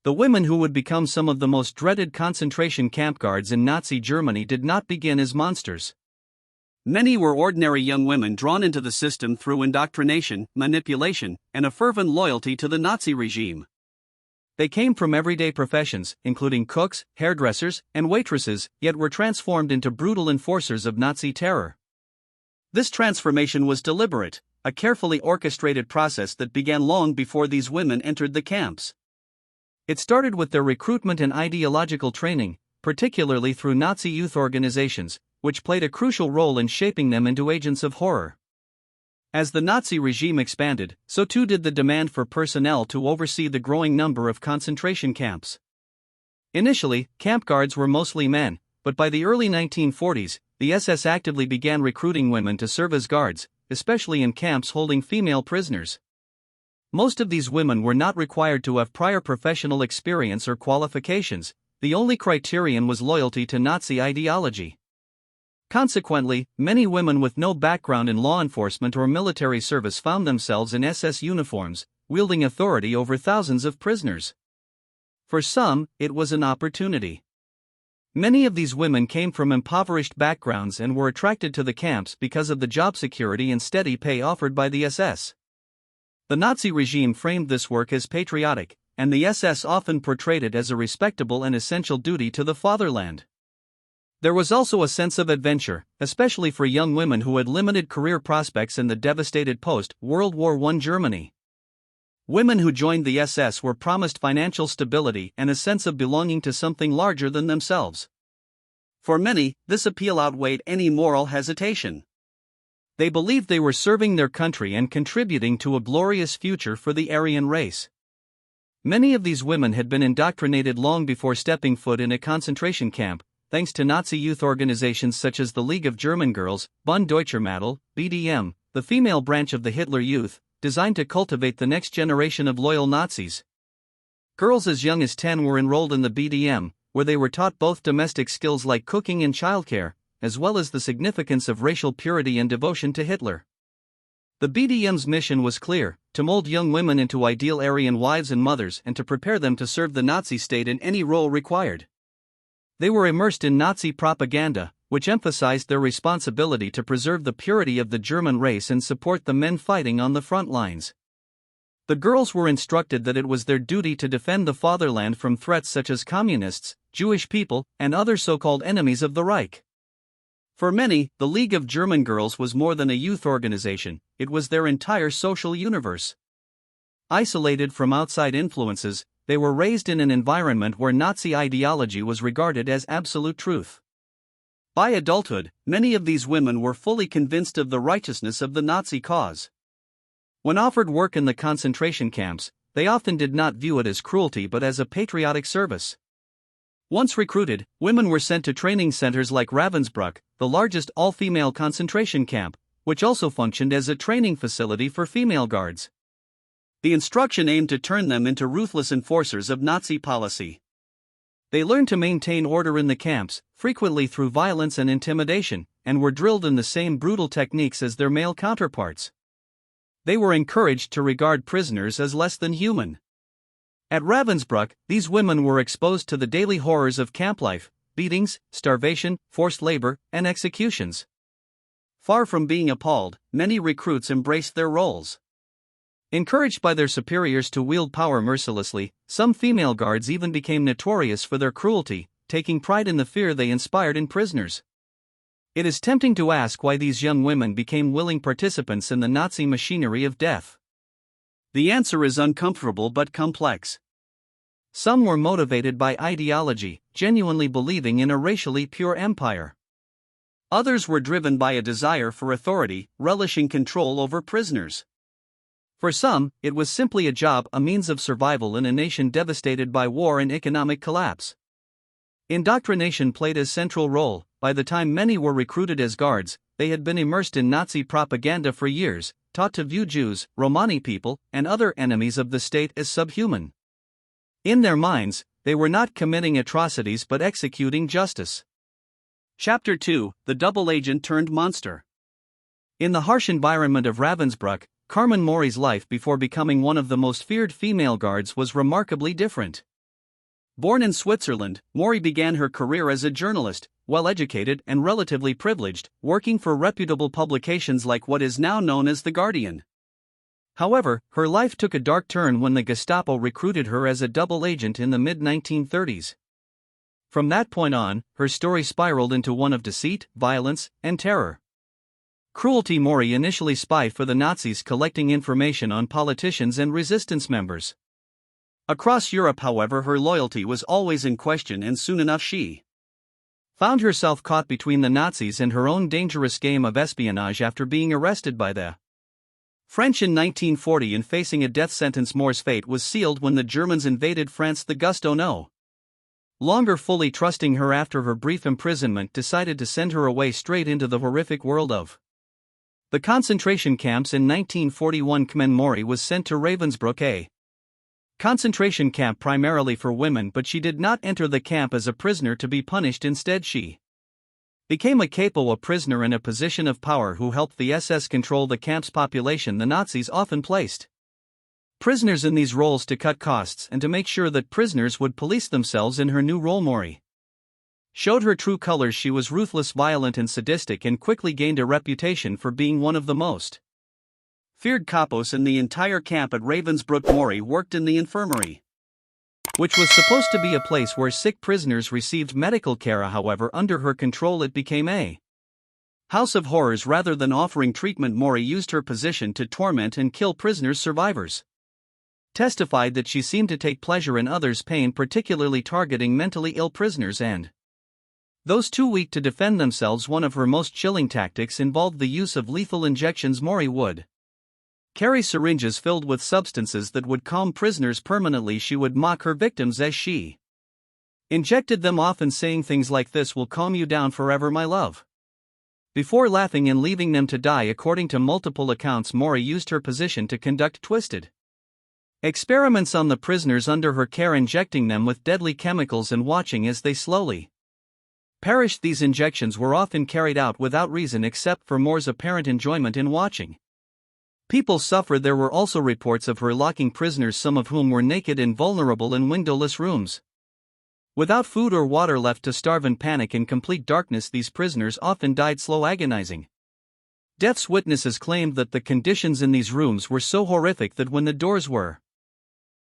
The women who would become some of the most dreaded concentration camp guards in Nazi Germany did not begin as monsters. Many were ordinary young women drawn into the system through indoctrination, manipulation, and a fervent loyalty to the Nazi regime. They came from everyday professions, including cooks, hairdressers, and waitresses, yet were transformed into brutal enforcers of Nazi terror. This transformation was deliberate, a carefully orchestrated process that began long before these women entered the camps. It started with their recruitment and ideological training, particularly through Nazi youth organizations, which played a crucial role in shaping them into agents of horror. As the Nazi regime expanded, so too did the demand for personnel to oversee the growing number of concentration camps. Initially, camp guards were mostly men, but by the early 1940s, the SS actively began recruiting women to serve as guards, especially in camps holding female prisoners. Most of these women were not required to have prior professional experience or qualifications. The only criterion was loyalty to Nazi ideology. Consequently, many women with no background in law enforcement or military service found themselves in SS uniforms, wielding authority over thousands of prisoners. For some, it was an opportunity. Many of these women came from impoverished backgrounds and were attracted to the camps because of the job security and steady pay offered by the SS. The Nazi regime framed this work as patriotic, and the SS often portrayed it as a respectable and essential duty to the fatherland. There was also a sense of adventure, especially for young women who had limited career prospects in the devastated post-World War I Germany. Women who joined the SS were promised financial stability and a sense of belonging to something larger than themselves. For many, this appeal outweighed any moral hesitation. They believed they were serving their country and contributing to a glorious future for the Aryan race. Many of these women had been indoctrinated long before stepping foot in a concentration camp, thanks to Nazi youth organizations such as the League of German Girls, Bund Deutscher Mädel, BDM, the female branch of the Hitler Youth, designed to cultivate the next generation of loyal Nazis. Girls as young as 10 were enrolled in the BDM, where they were taught both domestic skills like cooking and childcare, as well as the significance of racial purity and devotion to Hitler. The BDM's mission was clear: to mold young women into ideal Aryan wives and mothers and to prepare them to serve the Nazi state in any role required. They were immersed in Nazi propaganda, which emphasized their responsibility to preserve the purity of the German race and support the men fighting on the front lines. The girls were instructed that it was their duty to defend the fatherland from threats such as communists, Jewish people, and other so-called enemies of the Reich. For many, the League of German Girls was more than a youth organization, it was their entire social universe. Isolated from outside influences, they were raised in an environment where Nazi ideology was regarded as absolute truth. By adulthood, many of these women were fully convinced of the righteousness of the Nazi cause. When offered work in the concentration camps, they often did not view it as cruelty but as a patriotic service. Once recruited, women were sent to training centers like Ravensbrück, the largest all-female concentration camp, which also functioned as a training facility for female guards. The instruction aimed to turn them into ruthless enforcers of Nazi policy. They learned to maintain order in the camps, frequently through violence and intimidation, and were drilled in the same brutal techniques as their male counterparts. They were encouraged to regard prisoners as less than human. At Ravensbrück, these women were exposed to the daily horrors of camp life: beatings, starvation, forced labor, and executions. Far from being appalled, many recruits embraced their roles. Encouraged by their superiors to wield power mercilessly, some female guards even became notorious for their cruelty, taking pride in the fear they inspired in prisoners. It is tempting to ask why these young women became willing participants in the Nazi machinery of death. The answer is uncomfortable but complex. Some were motivated by ideology, genuinely believing in a racially pure empire. Others were driven by a desire for authority, relishing control over prisoners. For some, it was simply a job, a means of survival in a nation devastated by war and economic collapse. Indoctrination played a central role. By the time many were recruited as guards, they had been immersed in Nazi propaganda for years, taught to view Jews, Romani people, and other enemies of the state as subhuman. In their minds, they were not committing atrocities but executing justice. Chapter 2: The Double Agent Turned Monster. In the harsh environment of Ravensbrück, Carmen Mory's life before becoming one of the most feared female guards was remarkably different. Born in Switzerland, Mory began her career as a journalist, well-educated and relatively privileged, working for reputable publications like what is now known as The Guardian. However, her life took a dark turn when the Gestapo recruited her as a double agent in the mid-1930s. From that point on, her story spiraled into one of deceit, violence, and terror. Cruelty. Mory initially spied for the Nazis, collecting information on politicians and resistance members. Across Europe, however, her loyalty was always in question, and soon enough she found herself caught between the Nazis and her own dangerous game of espionage after being arrested by the French in 1940 and facing a death sentence. Mory's fate was sealed when the Germans invaded France. The Gusto no longer fully trusting her after her brief imprisonment, decided to send her away straight into the horrific world of the concentration camps. In 1941, Carmen Mory was sent to Ravensbrück, a concentration camp primarily for women, but she did not enter the camp as a prisoner to be punished. Instead, she became a capo, a prisoner in a position of power who helped the SS control the camp's population. The Nazis often placed prisoners in these roles to cut costs and to make sure that prisoners would police themselves. In her new role, Mory showed her true colors. She was ruthless, violent, and sadistic, and quickly gained a reputation for being one of the most feared capos in the entire camp. At Ravensbrück, Mory worked in the infirmary, which was supposed to be a place where sick prisoners received medical care. However, under her control it became a house of horrors. Rather than offering treatment, Mory used her position to torment and kill prisoners. Survivors testified that she seemed to take pleasure in others' pain, particularly targeting mentally ill prisoners and those too weak to defend themselves. One of her most chilling tactics involved the use of lethal injections. Mory would carry syringes filled with substances that would calm prisoners permanently. She would mock her victims as she injected them, often saying things like, "This will calm you down forever, my love," before laughing and leaving them to die. According to multiple accounts, Mory used her position to conduct twisted experiments on the prisoners under her care, injecting them with deadly chemicals and watching as they slowly perished. These injections were often carried out without reason except for Mory's apparent enjoyment in watching people suffer. There were also reports of her locking prisoners, some of whom were naked and vulnerable, in windowless rooms, without food or water, left to starve and panic in complete darkness. These prisoners often died slow, agonizing deaths. Witnesses claimed that the conditions in these rooms were so horrific that when the doors were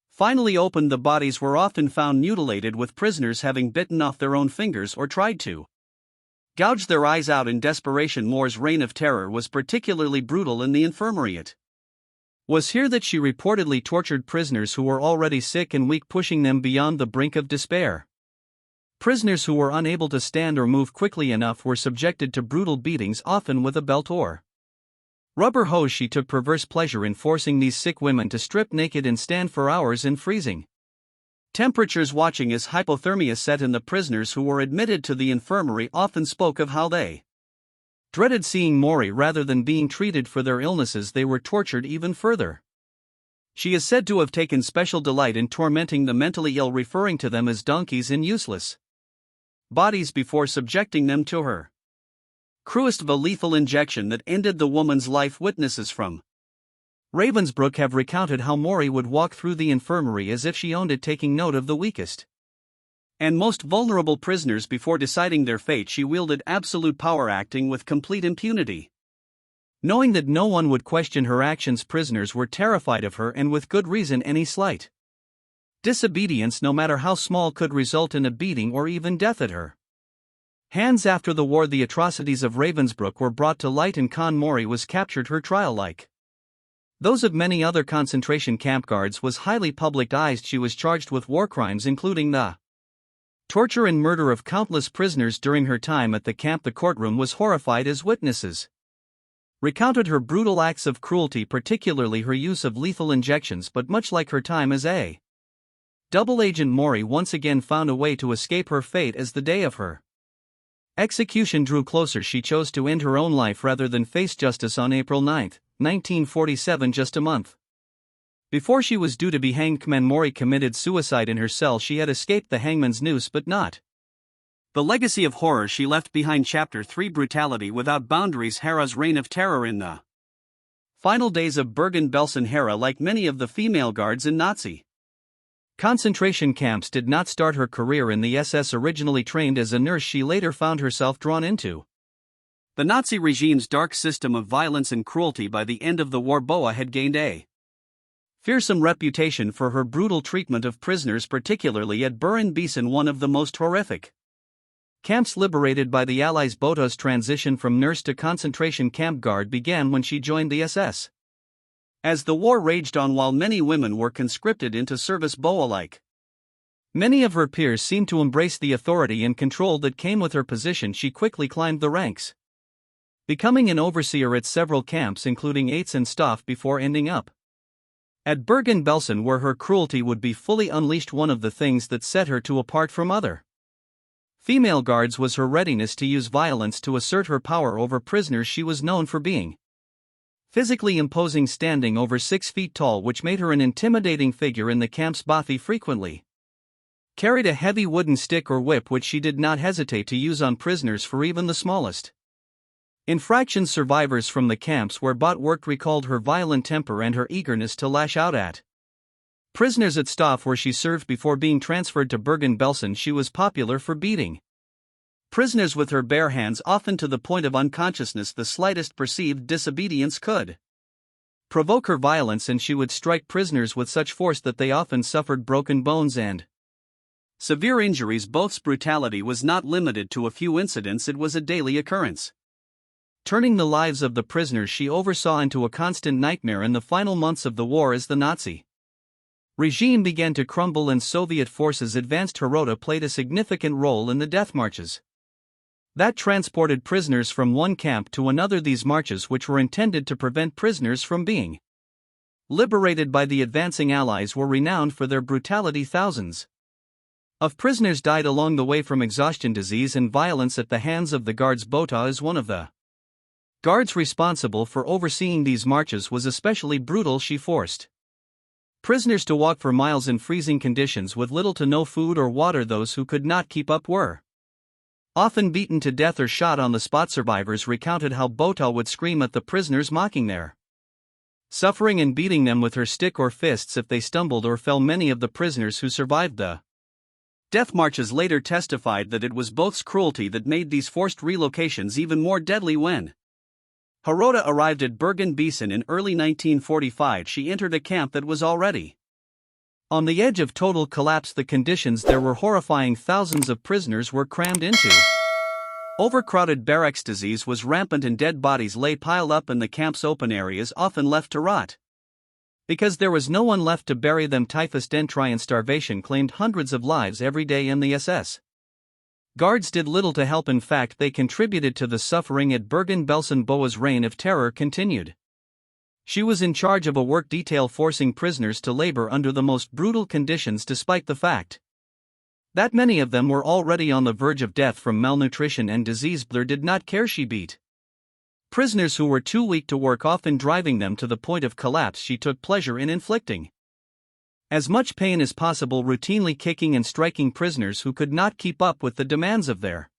finally opened, the bodies were often found mutilated, with prisoners having bitten off their own fingers or tried to gouge their eyes out in desperation. Mory's reign of terror was particularly brutal in the infirmary. It was here that she reportedly tortured prisoners who were already sick and weak, pushing them beyond the brink of despair. Prisoners who were unable to stand or move quickly enough were subjected to brutal beatings, often with a belt or rubber hose. She took perverse pleasure in forcing these sick women to strip naked and stand for hours in freezing temperatures, watching as hypothermia set in. The prisoners who were admitted to the infirmary often spoke of how they dreaded seeing Mory. Rather than being treated for their illnesses, they were tortured even further. She is said to have taken special delight in tormenting the mentally ill, referring to them as donkeys and useless bodies before subjecting them to her cruelest of a lethal injection that ended the woman's life. Witnesses from Ravensbrück have recounted how Mory would walk through the infirmary as if she owned it, taking note of the weakest and most vulnerable prisoners before deciding their fate. She wielded absolute power, acting with complete impunity. Knowing that no one would question her actions, prisoners were terrified of her, and with good reason. Any slight disobedience, no matter how small, could result in a beating or even death at her hands. After the war, the atrocities of Ravensbrück were brought to light, and Carmen Mory was captured. Her trial, like those of many other concentration camp guards, was highly publicized. She was charged with war crimes, including the torture and murder of countless prisoners during her time at the camp. The courtroom was horrified as witnesses recounted her brutal acts of cruelty, particularly her use of lethal injections. But much like her time as a double agent, Mory once again found a way to escape her fate. As the day of her execution drew closer, she chose to end her own life rather than face justice. On April 9, 1947, just a month before she was due to be hanged, Carmen Mory committed suicide in her cell. She had escaped the hangman's noose, but not the legacy of horror she left behind. Chapter 3: Brutality Without Boundaries. Herta's reign of terror. In the final days of Bergen-Belsen, Herta, like many of the female guards in Nazi Concentration camps did not start her career in the SS. Originally trained as a nurse, she later found herself drawn into the Nazi regime's dark system of violence and cruelty. By the end of the war, Bothe had gained a fearsome reputation for her brutal treatment of prisoners, particularly at Bergen-Belsen, one of the most horrific camps liberated by the Allies. Bothe's transition from nurse to concentration camp guard began when she joined the SS. As the war raged on, while many women were conscripted into service, Bothe, like many of her peers, seemed to embrace the authority and control that came with her position. She quickly climbed the ranks, becoming an overseer at several camps, including Aitz and Stoff, before ending up at Bergen-Belsen, where her cruelty would be fully unleashed. One of the things that set her apart from other female guards was her readiness to use violence to assert her power over prisoners. She was known for being physically imposing, standing over 6 feet tall, which made her an intimidating figure in the camps. Bothe frequently carried a heavy wooden stick or whip, which she did not hesitate to use on prisoners for even the smallest infractions. Survivors from the camps where Bothe worked recalled her violent temper and her eagerness to lash out at prisoners. At Stoff, where she served before being transferred to Bergen-Belsen, she was popular for beating prisoners with her bare hands, often to the point of unconsciousness. The slightest perceived disobedience could provoke her violence, and she would strike prisoners with such force that they often suffered broken bones and severe injuries. Bothe's brutality was not limited to a few incidents, it was a daily occurrence, turning the lives of the prisoners she oversaw into a constant nightmare. In the final months of the war, as the Nazi regime began to crumble and Soviet forces advanced, Herta played a significant role in the death marches that transported prisoners from one camp to another. These marches, which were intended to prevent prisoners from being liberated by the advancing Allies, were renowned for their brutality. Thousands of prisoners died along the way from exhaustion, disease, and violence at the hands of the guards. Bothe is one of the guards responsible for overseeing these marches. Was especially brutal. She forced prisoners to walk for miles in freezing conditions with little to no food or water. Those who could not keep up were often beaten to death or shot on the spot. Survivors recounted how Bothe would scream at the prisoners, mocking their suffering and beating them with her stick or fists if they stumbled or fell. Many of the prisoners who survived the death marches later testified that it was Bothe's cruelty that made these forced relocations even more deadly. When Herta arrived at Bergen-Belsen in early 1945, she entered a camp that was already on the edge of total collapse. The conditions there were horrifying. Thousands of prisoners were crammed into overcrowded barracks. Disease was rampant and dead bodies lay piled up in the camp's open areas, often left to rot because there was no one left to bury them. Typhus, dysentery, and starvation claimed hundreds of lives every day, and the SS guards did little to help. In fact, they contributed to the suffering at Bergen-Belsen. Bothe's reign of terror continued. She was in charge of a work detail forcing prisoners to labor under the most brutal conditions, despite the fact that many of them were already on the verge of death from malnutrition and disease. Bothe did not care. She beat prisoners who were too weak to work, often driving them to the point of collapse. She took pleasure in inflicting as much pain as possible, routinely kicking and striking prisoners who could not keep up with the demands of their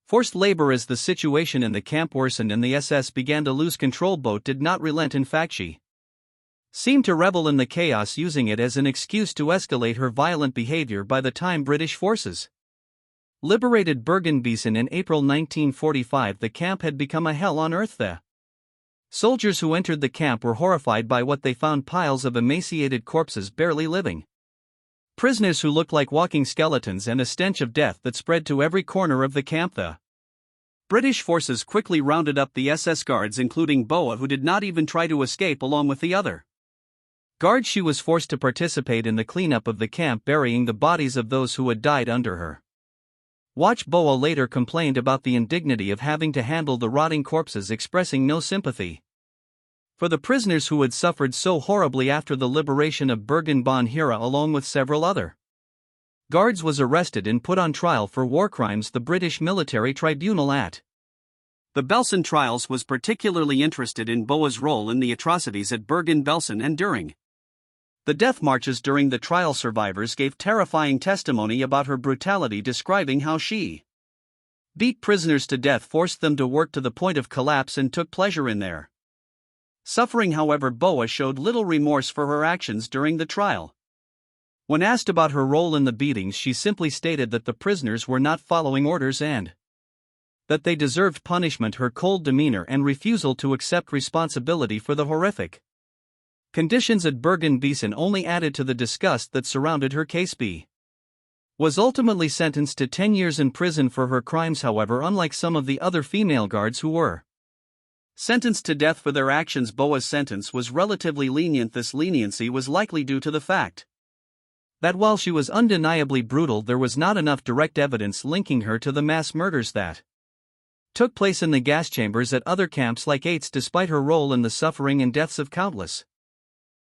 forced labor. As the situation in the camp worsened and the SS began to lose control, Bothe did not relent. In fact, she seemed to revel in the chaos, using it as an excuse to escalate her violent behavior. By the time British forces liberated Bergen-Belsen in April 1945, the camp had become a hell on earth. The soldiers who entered the camp were horrified by what they found: piles of emaciated corpses, barely living prisoners who looked like walking skeletons, and a stench of death that spread to every corner of the camp. The British forces quickly rounded up the SS guards, including Bothe, who did not even try to escape along with the other guards. She was forced to participate in the cleanup of the camp, burying the bodies of those who had died under her watch. Bothe later complained about the indignity of having to handle the rotting corpses, expressing no sympathy for the prisoners who had suffered so horribly after the liberation of Bergen-Belsen. Herta, along with several other guards, was arrested and put on trial for war crimes. The British military tribunal at the Belsen trials was particularly interested in Bothe's role in the atrocities at Bergen-Belsen and during the death marches. During the trial, survivors gave terrifying testimony about her brutality, describing how she beat prisoners to death, forced them to work to the point of collapse, and took pleasure in their suffering. However, Bothe showed little remorse for her actions during the trial. When asked about her role in the beatings, she simply stated that the prisoners were not following orders and that they deserved punishment. Her cold demeanor and refusal to accept responsibility for the horrific conditions at Bergen-Belsen only added to the disgust that surrounded her case. B was ultimately sentenced to 10 years in prison for her crimes. However, unlike some of the other female guards who were sentenced to death for their actions, Bothe's sentence was relatively lenient. This leniency was likely due to the fact that while she was undeniably brutal, there was not enough direct evidence linking her to the mass murders that took place in the gas chambers at other camps like Auschwitz. Despite her role in the suffering and deaths of countless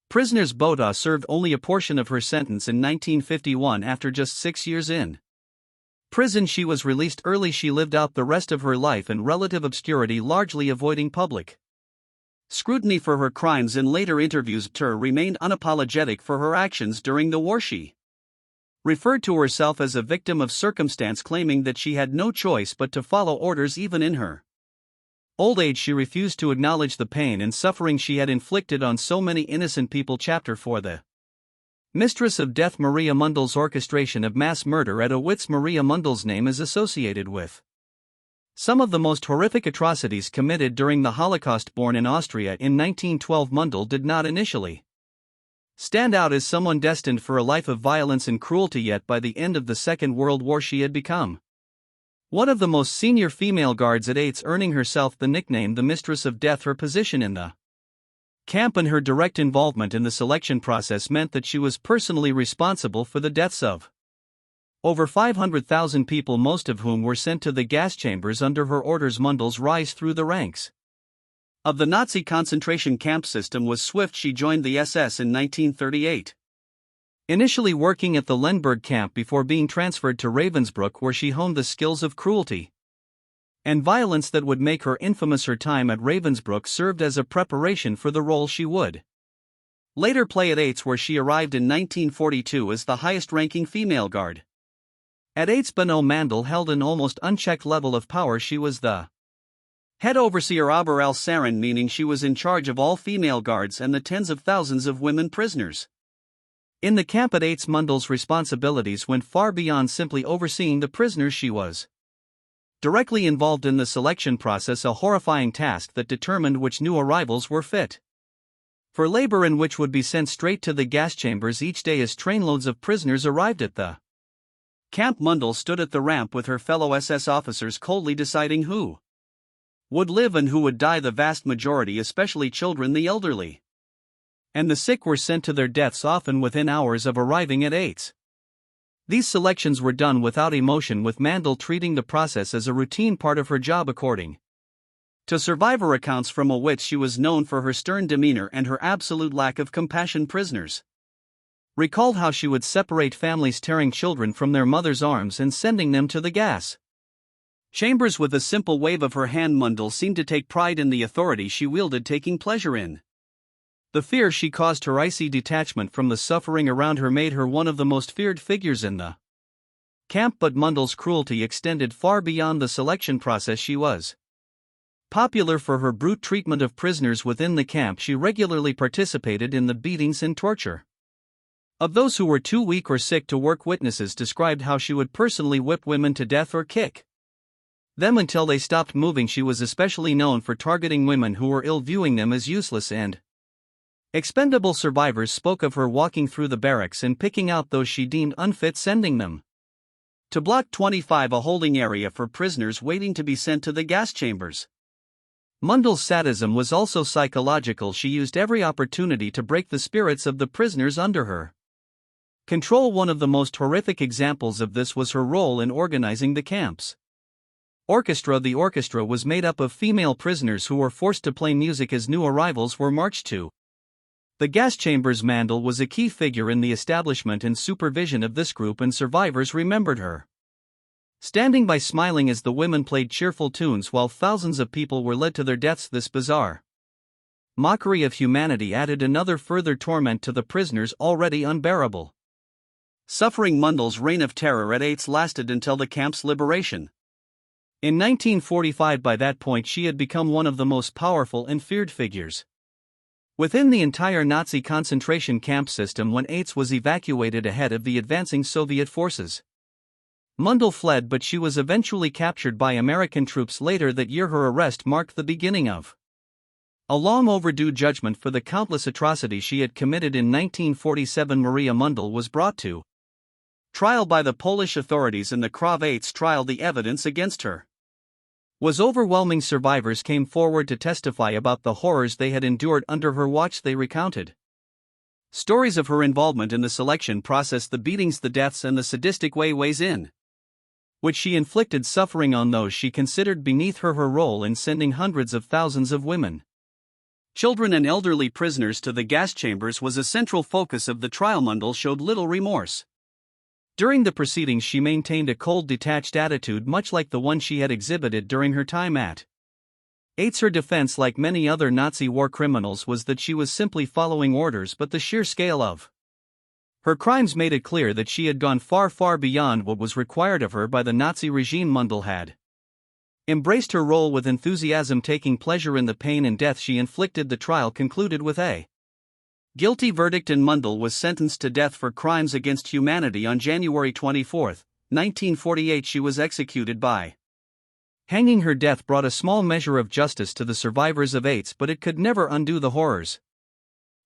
prisoners, Bothe served only a portion of her sentence in 1951. After just 6 years in prison, she was released early. She lived out the rest of her life in relative obscurity, largely avoiding public scrutiny for her crimes. In later interviews, Bothe remained unapologetic for her actions during the war. She referred to herself as a victim of circumstance, claiming that she had no choice but to follow orders. Even in her old age, she refused to acknowledge the pain and suffering she had inflicted on so many innocent people. Chapter 4: The Mistress of Death. Maria Mandl's orchestration of mass murder at Auschwitz. Maria Mandl's name is associated with some of the most horrific atrocities committed during the Holocaust. Born in Austria in 1912, Mandl did not initially stand out as someone destined for a life of violence and cruelty, yet by the end of the Second World War she had become one of the most senior female guards at Auschwitz, earning herself the nickname the Mistress of Death. Her position in the camp and her direct involvement in the selection process meant that she was personally responsible for the deaths of over 500,000 people, most of whom were sent to the gas chambers under her orders. Mandl's rise through the ranks of the Nazi concentration camp system was swift. She joined the SS in 1938. Initially working at the Lemberg camp before being transferred to Ravensbrück, where she honed the skills of cruelty and violence that would make her infamous. Her time at Ravensbrück served as a preparation for the role she would later play at Auschwitz, where she arrived in 1942 as the highest-ranking female guard at Auschwitz. Mandl held an almost unchecked level of power. She was the head overseer Ober al Sarin, meaning she was in charge of all female guards and the tens of thousands of women prisoners in the camp at Auschwitz. Mandl's responsibilities went far beyond simply overseeing the prisoners. She was directly involved in the selection process, a horrifying task that determined which new arrivals were fit for labor and which would be sent straight to the gas chambers each day. As trainloads of prisoners arrived at the camp, Mandl stood at the ramp with her fellow SS officers, coldly deciding who would live and who would die. The vast majority, especially children, the elderly, and the sick, were sent to their deaths often within hours of arriving at Auschwitz. These selections were done without emotion, with Mandl treating the process as a routine part of her job. According to survivor accounts from Auschwitz, she was known for her stern demeanor and her absolute lack of compassion. Prisoners recalled how she would separate families, tearing children from their mothers' arms and sending them to the gas chambers with a simple wave of her hand. Mandl seemed to take pride in the authority she wielded, taking pleasure in the fear she caused. Her icy detachment from the suffering around her made her one of the most feared figures in the camp. But Mandl's cruelty extended far beyond the selection process. She was popular for her brute treatment of prisoners within the camp. She regularly participated in the beatings and torture of those who were too weak or sick to work. Witnesses described how she would personally whip women to death or kick them until they stopped moving. She was especially known for targeting women who were ill, viewing them as useless and expendable. Survivors spoke of her walking through the barracks and picking out those she deemed unfit, sending them to Block 25, a holding area for prisoners waiting to be sent to the gas chambers. Mandl's sadism was also psychological. She used every opportunity to break the spirits of the prisoners under her control. One of the most horrific examples of this was her role in organizing the camp's orchestra. The orchestra was made up of female prisoners who were forced to play music as new arrivals were marched to the gas chambers. Mandl was a key figure in the establishment and supervision of this group, and survivors remembered her standing by smiling as the women played cheerful tunes while thousands of people were led to their deaths. This bizarre mockery of humanity added another further torment to the prisoners' already unbearable suffering. Mandl's reign of terror at Auschwitz lasted until the camp's liberation in 1945. By that point, she had become one of the most powerful and feared figures Within the entire Nazi concentration camp system when Ates was evacuated ahead of the advancing Soviet forces. Mandl fled, but she was eventually captured by American troops later that year. Her arrest marked the beginning of a long overdue judgment for the countless atrocities she had committed. In 1947, Maria Mandl was brought to trial by the Polish authorities, and the Krav Ates trial. The evidence against her was overwhelming. Survivors came forward to testify about the horrors they had endured under her watch. They recounted stories of her involvement in the selection process, the beatings, the deaths, and the sadistic ways in which she inflicted suffering on those she considered beneath her. Her role in sending hundreds of thousands of women, children, and elderly prisoners to the gas chambers was a central focus of the trial. Mandl showed little remorse. During the proceedings, she maintained a cold, detached attitude, much like the one she had exhibited during her time at Ates. Her defense, like many other Nazi war criminals, was that she was simply following orders, but the sheer scale of her crimes made it clear that she had gone far, far beyond what was required of her by the Nazi regime. Mandl had embraced her role with enthusiasm, taking pleasure in the pain and death she inflicted. The trial concluded with a guilty verdict, and Mandl was sentenced to death for crimes against humanity. On January 24, 1948, she was executed by hanging. Her death brought a small measure of justice to the survivors of Ates, but it could never undo the horrors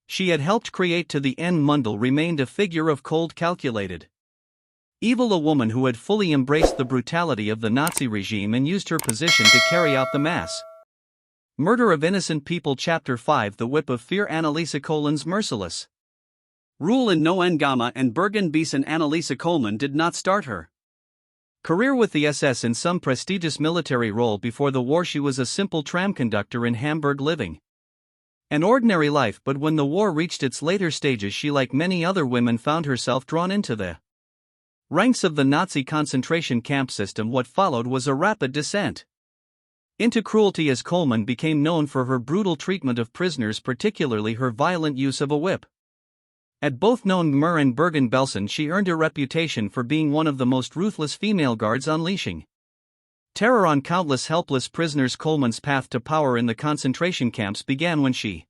she had helped create. To the end, Mandl remained a figure of cold, calculated evil, a woman who had fully embraced the brutality of the Nazi regime and used her position to carry out the mass murder of innocent people. Chapter 5: The Whip of Fear. Anneliese Kohlmann's merciless rule in Neuengamme and Bergen-Belsen. Anneliese Kohlmann did not start her career with the SS in some prestigious military role. Before the war, she was a simple tram conductor in Hamburg, living an ordinary life, but when the war reached its later stages, she, like many other women, found herself drawn into the ranks of the Nazi concentration camp system. What followed was a rapid descent into cruelty, as Kohlmann became known for her brutal treatment of prisoners, particularly her violent use of a whip. At both Neuengamme and Bergen-Belsen, she earned a reputation for being one of the most ruthless female guards, unleashing terror on countless helpless prisoners. Kohlmann's path to power in the concentration camps began when she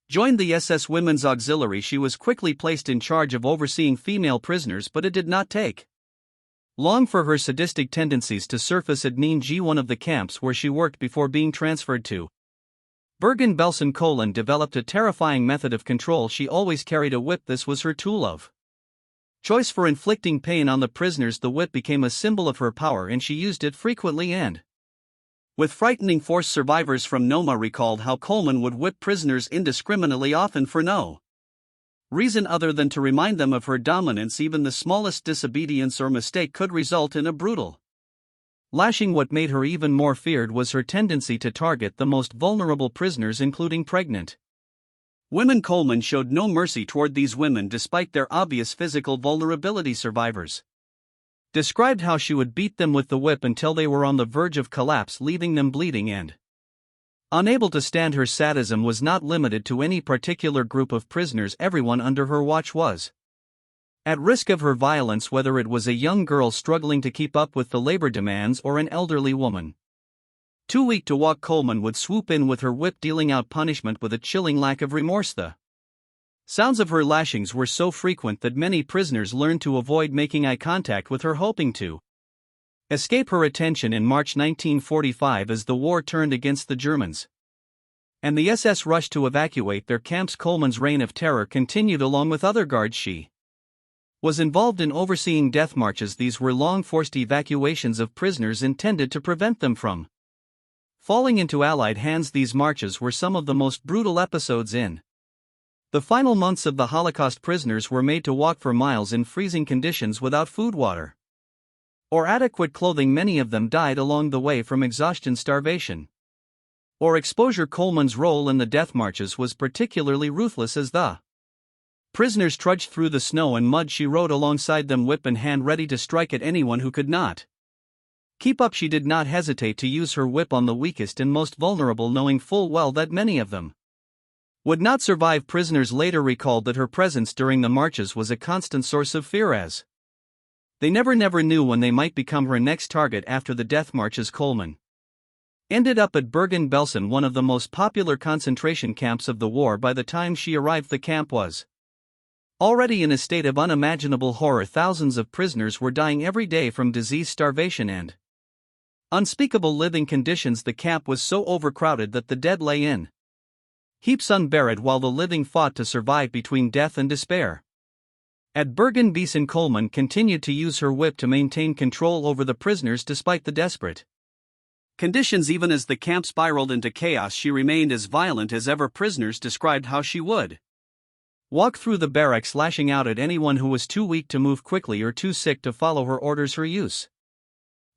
joined the SS Women's Auxiliary. She was quickly placed in charge of overseeing female prisoners, but it did not take long for her sadistic tendencies to surface at G, one of the camps where she worked before being transferred to Bergen-Belsen. Kohlmann developed a terrifying method of control. She always carried a whip. This was her tool of choice for inflicting pain on the prisoners. The whip became a symbol of her power, and she used it frequently and with frightening force. Survivors from Noma recalled how Kohlmann would whip prisoners indiscriminately, often for no reason other than to remind them of her dominance. Even the smallest disobedience or mistake could result in a brutal lashing. What made her even more feared was her tendency to target the most vulnerable prisoners, including pregnant women. Kohlmann showed no mercy toward these women despite their obvious physical vulnerability. Survivors described how she would beat them with the whip until they were on the verge of collapse, leaving them bleeding and unable to stand. Her sadism was not limited to any particular group of prisoners. Everyone under her watch was at risk of her violence, whether it was a young girl struggling to keep up with the labor demands or an elderly woman too weak to walk. Kohlmann would swoop in with her whip, dealing out punishment with a chilling lack of remorse. The sounds of her lashings were so frequent that many prisoners learned to avoid making eye contact with her, hoping to escape her attention. In March 1945, as the war turned against the Germans and the SS rushed to evacuate their camps, Kohlmann's reign of terror continued. Along with other guards, she was involved in overseeing death marches. These were long, forced evacuations of prisoners intended to prevent them from falling into Allied hands. These marches were some of the most brutal episodes in the final months of the Holocaust. Prisoners were made to walk for miles in freezing conditions without food, water, or adequate clothing. Many of them died along the way from exhaustion, starvation, or exposure. Kohlmann's role in the death marches was particularly ruthless. As the prisoners trudged through the snow and mud, she rode alongside them, whip in hand, ready to strike at anyone who could not keep up. She did not hesitate to use her whip on the weakest and most vulnerable, knowing full well that many of them would not survive. Prisoners later recalled that her presence during the marches was a constant source of fear, as they never knew when they might become her next target. After the death marches, Kohlmann Ended up at Bergen-Belsen, one of the most popular concentration camps of the war. By the time she arrived, the camp was already in a state of unimaginable horror. Thousands of prisoners were dying every day from disease, starvation, and unspeakable living conditions. The camp was so overcrowded that the dead lay in heaps unburied while the living fought to survive between death and despair. At Bergen-Belsen, Kohlmann continued to use her whip to maintain control over the prisoners despite the desperate conditions. Even as the camp spiraled into chaos, she remained as violent as ever. Prisoners described how she would walk through the barracks, lashing out at anyone who was too weak to move quickly or too sick to follow her orders. Her use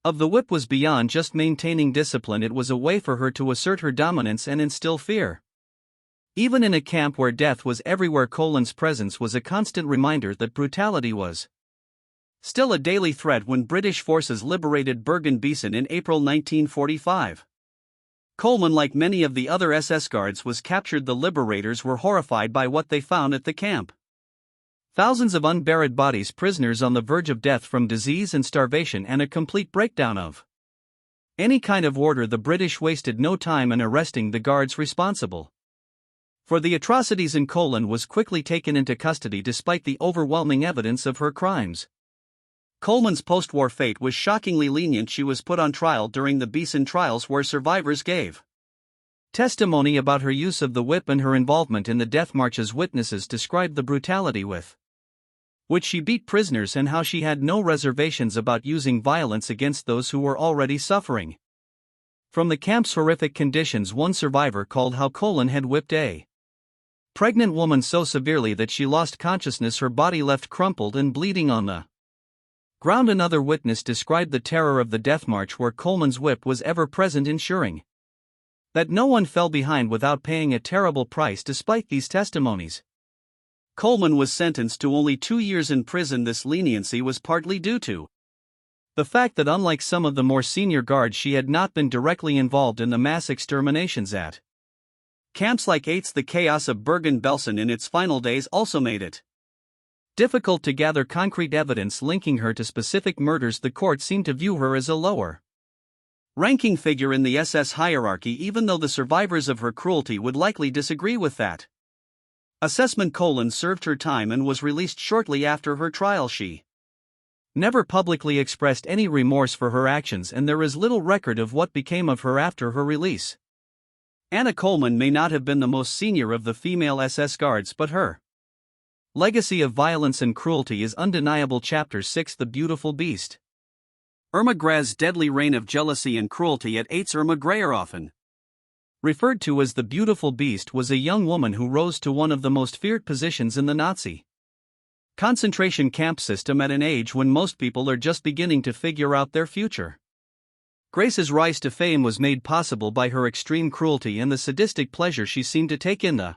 of the whip was beyond just maintaining discipline, it was a way for her to assert her dominance and instill fear. Even in a camp where death was everywhere, Kohlmann's presence was a constant reminder that brutality was still a daily threat. When British forces liberated Bergen-Belsen in April 1945, Kohlmann, like many of the other SS guards, was captured. The liberators were horrified by what they found at the camp. Thousands of unburied bodies, prisoners on the verge of death from disease and starvation, and a complete breakdown of any kind of order. The British wasted no time in arresting the guards responsible for the atrocities, and Kohlmann was quickly taken into custody despite the overwhelming evidence of her crimes. Kohlmann's post-war fate was shockingly lenient. She was put on trial during the Belsen trials, where survivors gave testimony about her use of the whip and her involvement in the death marches. Witnesses described the brutality with which she beat prisoners and how she had no reservations about using violence against those who were already suffering from the camp's horrific conditions. One survivor called how Kohlmann had whipped a pregnant woman so severely that she lost consciousness, her body left crumpled and bleeding on the ground. Another witness described the terror of the death march, where Kohlmann's whip was ever present, ensuring that no one fell behind without paying a terrible price. Despite these testimonies, Kohlmann was sentenced to only 2 years in prison. This leniency was partly due to the fact that, unlike some of the more senior guards, she had not been directly involved in the mass exterminations at camps like Auschwitz. The chaos of Bergen-Belsen in its final days also made it difficult to gather concrete evidence linking her to specific murders. The court seemed to view her as a lower ranking figure in the SS hierarchy, even though the survivors of her cruelty would likely disagree with that assessment. Kohlmann served her time and was released shortly after her trial. She never publicly expressed any remorse for her actions, and there is little record of what became of her after her release. Anna Kohlmann may not have been the most senior of the female SS guards, but her legacy of violence and cruelty is undeniable. Chapter 6: The Beautiful Beast. Irma Grese's deadly reign of jealousy and cruelty at Auschwitz. Irma Grese, often referred to as the Beautiful Beast, was a young woman who rose to one of the most feared positions in the Nazi concentration camp system at an age when most people are just beginning to figure out their future. Grese's rise to fame was made possible by her extreme cruelty and the sadistic pleasure she seemed to take in the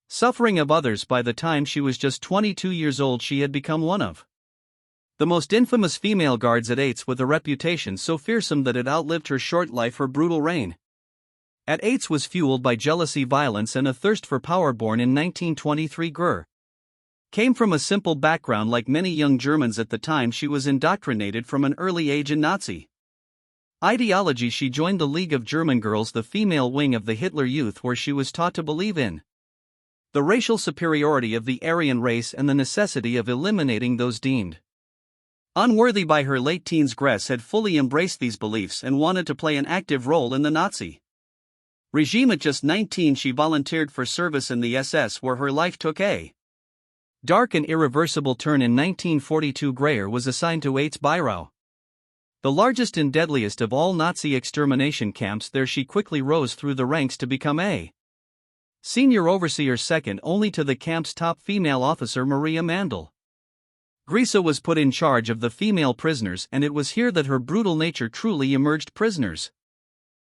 suffering of others. By the time she was just 22 years old, she had become one of the most infamous female guards at Auschwitz, with a reputation so fearsome that it outlived her short life. Her brutal reign at Auschwitz was fueled by jealousy, violence, and a thirst for power. Born in 1923, Grese came from a simple background. Like many young Germans at the time, she was indoctrinated from an early age in Nazi ideology. She joined the League of German Girls, the female wing of the Hitler Youth, where she was taught to believe in the racial superiority of the Aryan race and the necessity of eliminating those deemed unworthy. By her late teens, Grese had fully embraced these beliefs and wanted to play an active role in the Nazi regime. At just 19, she volunteered for service in the SS, where her life took a dark and irreversible turn. In 1942, Grese was assigned to Auschwitz, the largest and deadliest of all Nazi extermination camps. There she quickly rose through the ranks to become a senior overseer, second only to the camp's top female officer, Maria Mandl. Grese was put in charge of the female prisoners, and it was here that her brutal nature truly emerged. Prisoners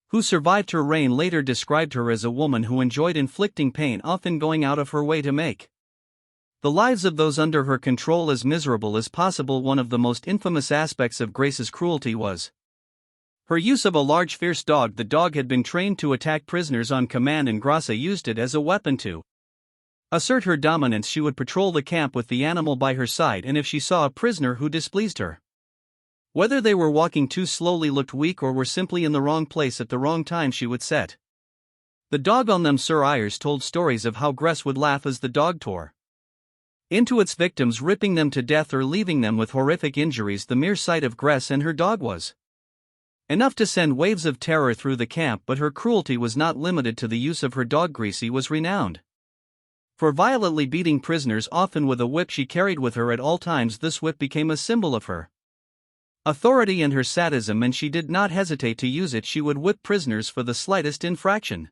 who survived her reign later described her as a woman who enjoyed inflicting pain, often going out of her way to make the lives of those under her control as miserable as possible. One of the most infamous aspects of Grese's cruelty was her use of a large, fierce dog. The dog had been trained to attack prisoners on command, and Grese used it as a weapon to assert her dominance. She would patrol the camp with the animal by her side, and if she saw a prisoner who displeased her, Whether they were walking too slowly, looked weak, or were simply in the wrong place at the wrong time, she would set the dog on them. Sir Ayres told stories of how Grese would laugh as the dog tore into its victims, ripping them to death or leaving them with horrific injuries. The mere sight of Grese and her dog was enough to send waves of terror through the camp, but her cruelty was not limited to the use of her dog. Grese was renowned for violently beating prisoners, often with a whip she carried with her at all times. This whip became a symbol of her authority and her sadism, and she did not hesitate to use it. She would whip prisoners for the slightest infraction,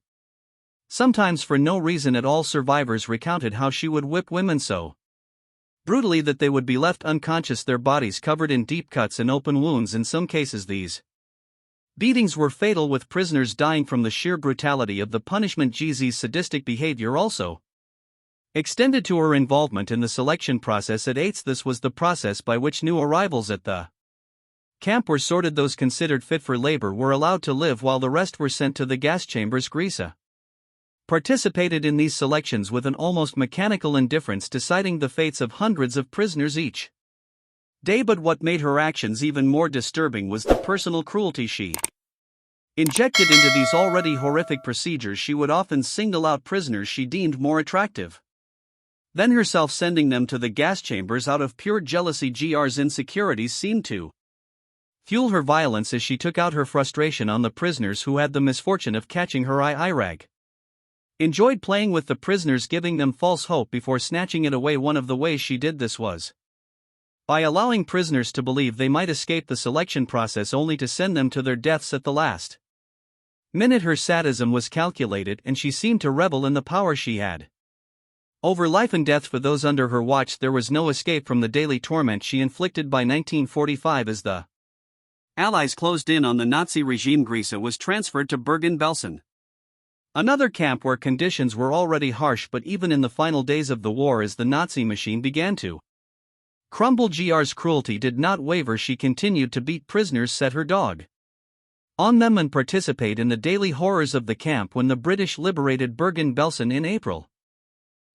sometimes for no reason at all. Survivors recounted how she would whip women so brutally that they would be left unconscious, their bodies covered in deep cuts and open wounds. In some cases, these beatings were fatal, with prisoners dying from the sheer brutality of the punishment. Grese's sadistic behavior also extended to her involvement in the selection process at Auschwitz. This was the process by which new arrivals at the camp were sorted. Those considered fit for labor were allowed to live, while the rest were sent to the gas chambers. Grese participated in these selections with an almost mechanical indifference, deciding the fates of hundreds of prisoners each day. But what made her actions even more disturbing was the personal cruelty she injected into these already horrific procedures. She would often single out prisoners she deemed more attractive than herself, sending them to the gas chambers out of pure jealousy. Grse's insecurities seemed to fuel her violence as she took out her frustration on the prisoners who had the misfortune of catching her eye. Irag enjoyed playing with the prisoners, giving them false hope before snatching it away. One of the ways she did this was by allowing prisoners to believe they might escape the selection process, only to send them to their deaths at the last minute. Her sadism was calculated, and she seemed to revel in the power she had over life and death for those under her watch. There was no escape from the daily torment she inflicted. By 1945, as the Allies closed in on the Nazi regime, Grese was transferred to Bergen-Belsen, another camp where conditions were already harsh. But even in the final days of the war, as the Nazi machine began to crumble, Grse's cruelty did not waver. She continued to beat prisoners, set her dog on them, and participate in the daily horrors of the camp. When the British liberated Bergen-Belsen in April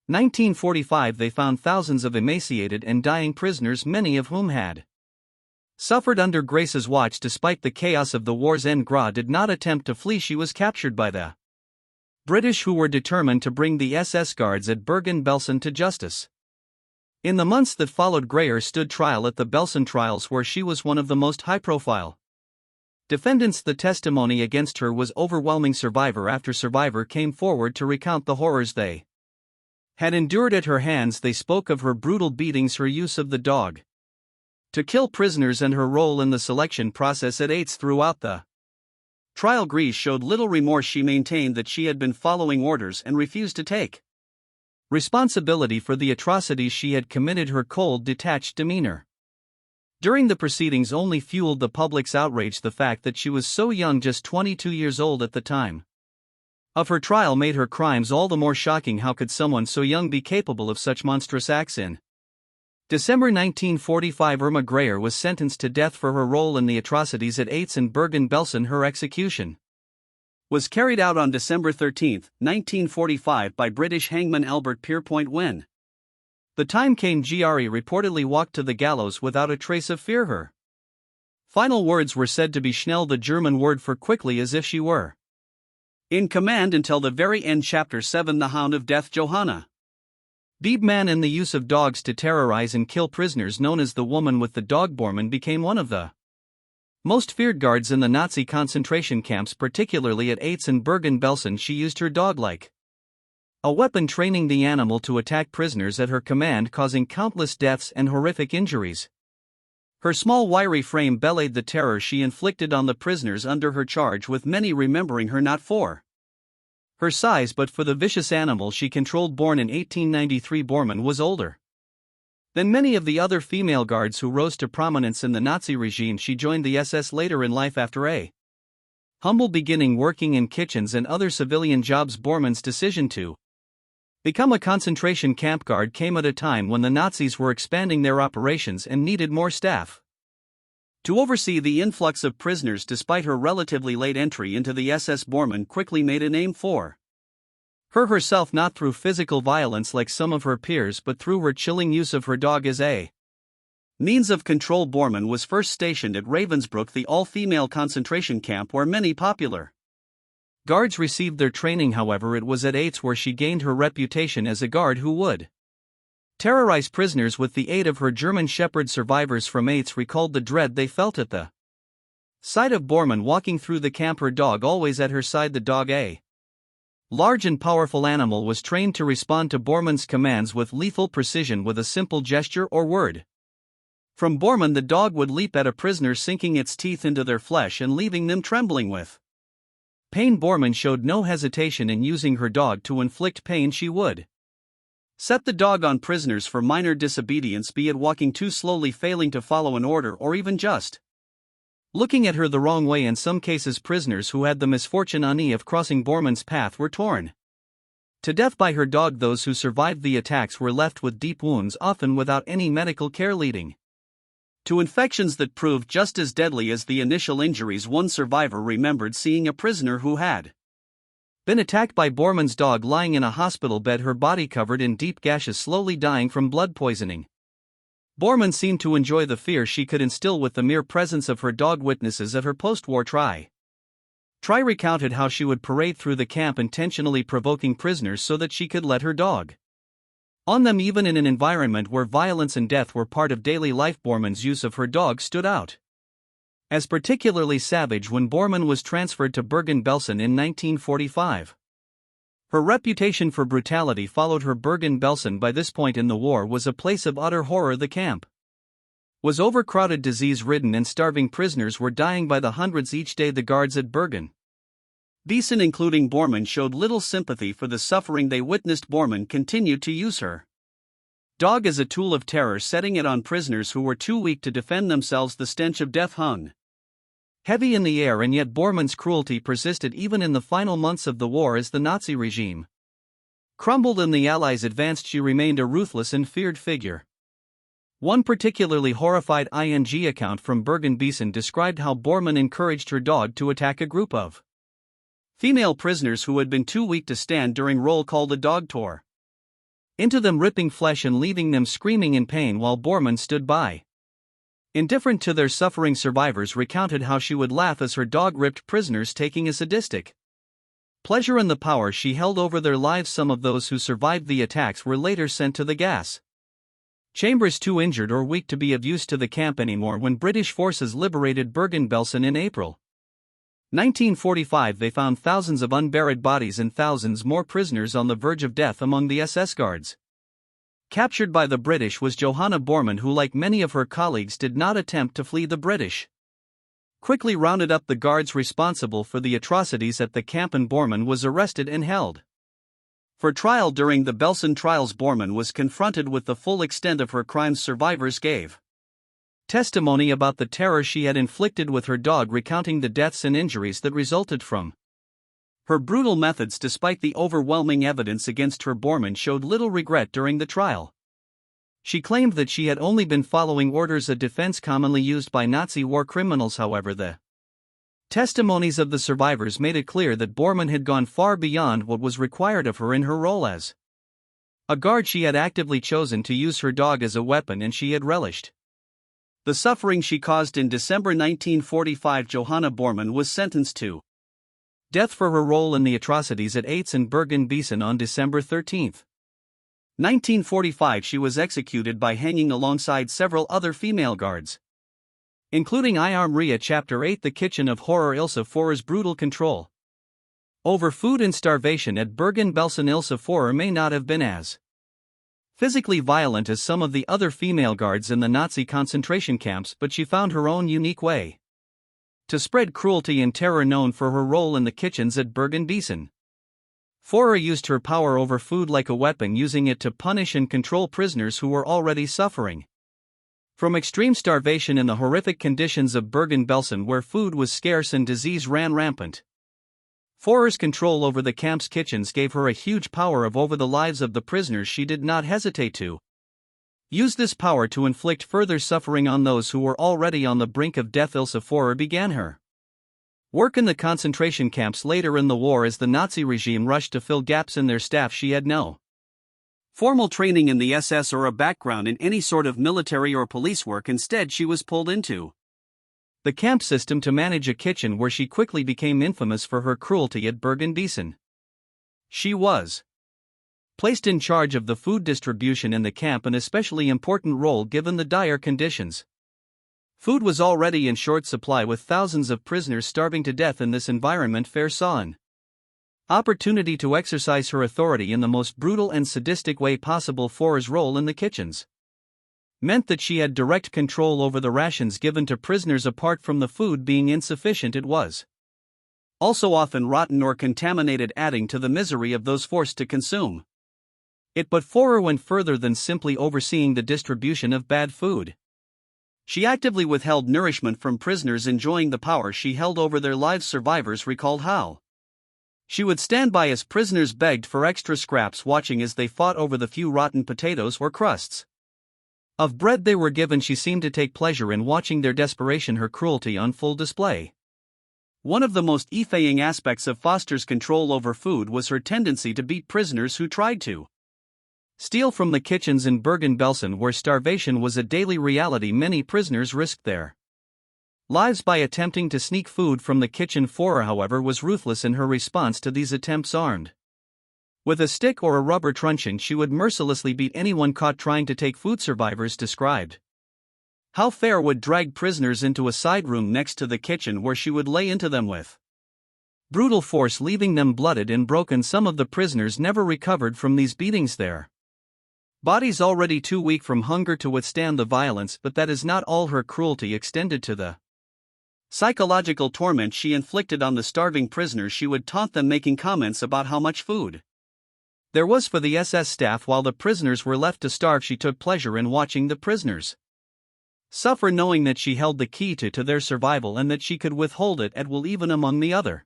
1945, they found thousands of emaciated and dying prisoners, many of whom had suffered under Grese's watch. Despite the chaos of the war's end, Grese did not attempt to flee. She was captured by the British, who were determined to bring the SS guards at Bergen-Belsen to justice. In the months that followed, Grese stood trial at the Belsen trials, where she was one of the most high-profile defendants. The testimony against her was overwhelming. Survivor after survivor came forward to recount the horrors they had endured at her hands. They spoke of her brutal beatings, her use of the dog to kill prisoners, and her role in the selection process at Auschwitz. Throughout the trial, Grese showed little remorse. She maintained that she had been following orders and refused to take responsibility for the atrocities she had committed. Her cold, detached demeanor during the proceedings only fueled the public's outrage. The fact that she was so young, just 22 years old at the time of her trial, made her crimes all the more shocking. How could someone so young be capable of such monstrous acts? In December 1945, Irma Grese was sentenced to death for her role in the atrocities at Auschwitz and Bergen-Belsen. Her execution was carried out on December 13, 1945, by British hangman Albert Pierpoint. When the time came, Grese reportedly walked to the gallows without a trace of fear. Her final words were said to be schnell, the German word for quickly, as if she were in command until the very end. Chapter 7: The Hound of Death. Johanna Borman, in the use of dogs to terrorize and kill prisoners, known as the Woman with the Dog. Borman became one of the most feared guards in the Nazi concentration camps, particularly at Auschwitz and Bergen-Belsen. She used her dog like a weapon, training the animal to attack prisoners at her command, causing countless deaths and horrific injuries. Her small, wiry frame belied the terror she inflicted on the prisoners under her charge, with many remembering her not for her size but for the vicious animal she controlled. Born in 1893, Borman was older than many of the other female guards who rose to prominence in the Nazi regime. She joined the SS later in life after a humble beginning working in kitchens and other civilian jobs. Borman's decision to become a concentration camp guard came at a time when the Nazis were expanding their operations and needed more staff to oversee the influx of prisoners. Despite her relatively late entry into the SS, Borman quickly made a name for herself, not through physical violence like some of her peers, but through her chilling use of her dog as a Means of control. Bormann was first stationed at Ravensbrück, the all-female concentration camp where many popular guards received their training. However, it was at Auschwitz where she gained her reputation as a guard who would terrorize prisoners with the aid of her German Shepherd. Survivors from Auschwitz recalled the dread they felt at the sight of Bormann walking through the camp, her dog always at her side. The dog, a large and powerful animal, was trained to respond to Bormann's commands with lethal precision with a simple gesture or word. From Bormann, the dog would leap at a prisoner, sinking its teeth into their flesh and leaving them trembling with pain. Bormann showed no hesitation in using her dog to inflict pain. She would set the dog on prisoners for minor disobedience, be it walking too slowly, failing to follow an order, or even just looking at her the wrong way. In some cases, prisoners who had the misfortune of crossing Bormann's path were torn to death by her dog. Those who survived the attacks were left with deep wounds, often without any medical care, leading to infections that proved just as deadly as the initial injuries. One survivor remembered seeing a prisoner who had been attacked by Bormann's dog lying in a hospital bed, her body covered in deep gashes, slowly dying from blood poisoning. Bormann seemed to enjoy the fear she could instill with the mere presence of her dog. Witnesses at her post-war trial recounted how she would parade through the camp, intentionally provoking prisoners so that she could let her dog on them, even in an environment where violence and death were part of daily life. Bormann's use of her dog stood out as particularly savage when Bormann was transferred to Bergen-Belsen in 1945. Her reputation for brutality followed her. Bergen-Belsen, by this point in the war, was a place of utter horror. The camp was overcrowded, disease-ridden, and starving. Prisoners were dying by the hundreds each day. The guards at Bergen-Belsen, including Bormann, showed little sympathy for the suffering they witnessed. Bormann continued to use her dog as a tool of terror, setting it on prisoners who were too weak to defend themselves. The stench of death hung heavy in the air, and yet Bormann's cruelty persisted even in the final months of the war. As the Nazi regime crumbled and the Allies advanced, she remained a ruthless and feared figure. One particularly horrified account from Bergen-Belsen described how Bormann encouraged her dog to attack a group of female prisoners who had been too weak to stand during roll call. The dog tore into them, ripping flesh and leaving them screaming in pain, while Bormann stood by, indifferent to their suffering. Survivors recounted how she would laugh as her dog ripped prisoners, taking a sadistic pleasure in the power she held over their lives. Some of those who survived the attacks were later sent to the gas chambers, too injured or weak to be of use to the camp anymore. When British forces liberated Bergen-Belsen in April 1945, they found thousands of unburied bodies and thousands more prisoners on the verge of death. Among the SS guards captured by the British was Johanna Borman, who, like many of her colleagues, did not attempt to flee. The British quickly rounded up the guards responsible for the atrocities at the camp, and Borman was arrested and held for trial. During the Belsen trials, Borman was confronted with the full extent of her crimes. Survivors gave testimony about the terror she had inflicted with her dog, recounting the deaths and injuries that resulted from her brutal methods. Despite the overwhelming evidence against her, Borman showed little regret during the trial. She claimed that she had only been following orders, a defense commonly used by Nazi war criminals. However, the testimonies of the survivors made it clear that Borman had gone far beyond what was required of her in her role as a guard. She had actively chosen to use her dog as a weapon, and she had relished the suffering she caused. In December 1945, Johanna Borman was sentenced to death for her role in the atrocities at Auschwitz and Bergen-Belsen. On December 13, 1945, she was executed by hanging alongside several other female guards, including Irma Grese. Chapter 8: The Kitchen of Horror. Elsa Forster's brutal control over food and starvation at Bergen-Belsen. Elsa Forster may not have been as physically violent as some of the other female guards in the Nazi concentration camps, but she found her own unique way to spread cruelty and terror. Known for her role in the kitchens at Bergen-Belsen, Forster used her power over food like a weapon, using it to punish and control prisoners who were already suffering from extreme starvation in the horrific conditions of Bergen-Belsen, where food was scarce and disease ran rampant. Forster's control over the camp's kitchens gave her a huge power over the lives of the prisoners. She did not hesitate to use this power to inflict further suffering on those who were already on the brink of death. Elsa Forster began her work in the concentration camps later in the war as the Nazi regime rushed to fill gaps in their staff. She had no formal training in the SS or a background in any sort of military or police work. Instead, she was pulled into the camp system to manage a kitchen, where she quickly became infamous for her cruelty at Bergen-Belsen. She was placed in charge of the food distribution in the camp, an especially important role given the dire conditions. Food was already in short supply, with thousands of prisoners starving to death in this environment. Fair saw an opportunity to exercise her authority in the most brutal and sadistic way possible. Forster's role in the kitchens meant that she had direct control over the rations given to prisoners. Apart from the food being insufficient, it was also often rotten or contaminated, adding to the misery of those forced to consume it. But Forster went further than simply overseeing the distribution of bad food. She actively withheld nourishment from prisoners, enjoying the power she held over their lives. Survivors recalled how she would stand by as prisoners begged for extra scraps, watching as they fought over the few rotten potatoes or crusts of bread they were given. She seemed to take pleasure in watching their desperation, her cruelty on full display. One of the most effacing aspects of Forster's control over food was her tendency to beat prisoners who tried to steal from the kitchens in Bergen-Belsen, where starvation was a daily reality. Many prisoners risked their lives by attempting to sneak food from the kitchen. Forster, however, was ruthless in her response to these attempts. Armed with a stick or a rubber truncheon, she would mercilessly beat anyone caught trying to take food. Survivors described how Forster would drag prisoners into a side room next to the kitchen, where she would lay into them with brutal force, leaving them blooded and broken. Some of the prisoners never recovered from these beatings, their bodies already too weak from hunger to withstand the violence. But that is not all. Her cruelty extended to the psychological torment she inflicted on the starving prisoners. She would taunt them, making comments about how much food there was for the SS staff while the prisoners were left to starve. She took pleasure in watching the prisoners suffer, knowing that she held the key to their survival and that she could withhold it at will, even among the other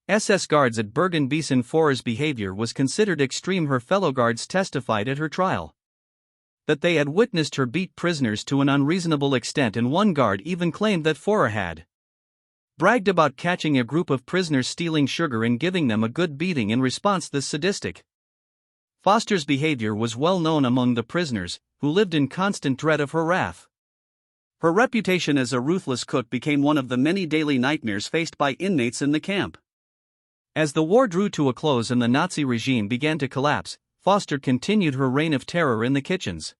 SS guards at Bergen-Belsen. Forster's behavior was considered extreme. Her fellow guards testified at her trial that they had witnessed her beat prisoners to an unreasonable extent, and one guard even claimed that Forster had bragged about catching a group of prisoners stealing sugar and giving them a good beating in response. This sadistic Forster's behavior was well known among the prisoners, who lived in constant dread of her wrath. Her reputation as a ruthless cook became one of the many daily nightmares faced by inmates in the camp. As the war drew to a close and the Nazi regime began to collapse, Forster continued her reign of terror in the kitchens.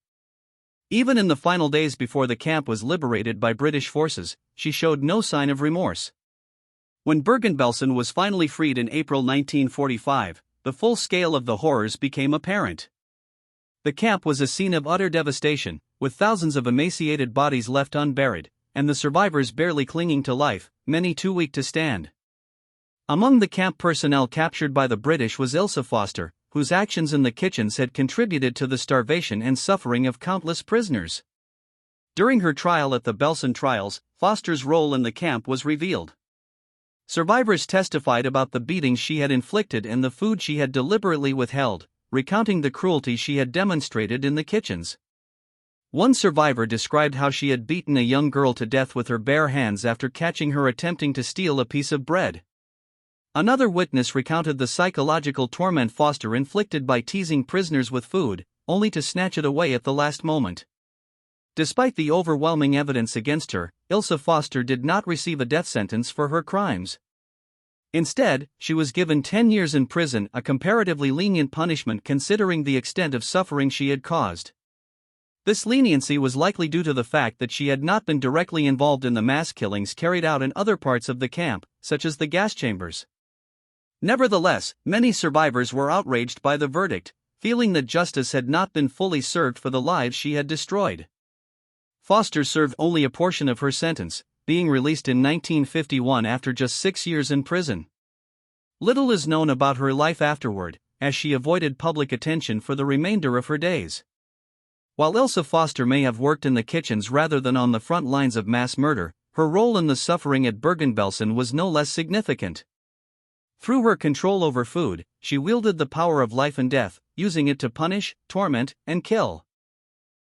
Even in the final days before the camp was liberated by British forces, she showed no sign of remorse. When Bergen-Belsen was finally freed in April 1945, the full scale of the horrors became apparent. The camp was a scene of utter devastation, with thousands of emaciated bodies left unburied, and the survivors barely clinging to life, many too weak to stand. Among the camp personnel captured by the British was Elsa Forster, whose actions in the kitchens had contributed to the starvation and suffering of countless prisoners. During her trial at the Belsen trials, Forster's role in the camp was revealed. Survivors testified about the beatings she had inflicted and the food she had deliberately withheld, recounting the cruelty she had demonstrated in the kitchens. One survivor described how she had beaten a young girl to death with her bare hands after catching her attempting to steal a piece of bread. Another witness recounted the psychological torment Forster inflicted by teasing prisoners with food, only to snatch it away at the last moment. Despite the overwhelming evidence against her, Elsa Forster did not receive a death sentence for her crimes. Instead, she was given 10 years in prison, a comparatively lenient punishment considering the extent of suffering she had caused. This leniency was likely due to the fact that she had not been directly involved in the mass killings carried out in other parts of the camp, such as the gas chambers. Nevertheless, many survivors were outraged by the verdict, feeling that justice had not been fully served for the lives she had destroyed. Forster served only a portion of her sentence, being released in 1951 after just 6 years in prison. Little is known about her life afterward, as she avoided public attention for the remainder of her days. While Elsa Forster may have worked in the kitchens rather than on the front lines of mass murder, her role in the suffering at Bergen-Belsen was no less significant. Through her control over food, she wielded the power of life and death, using it to punish, torment, and kill.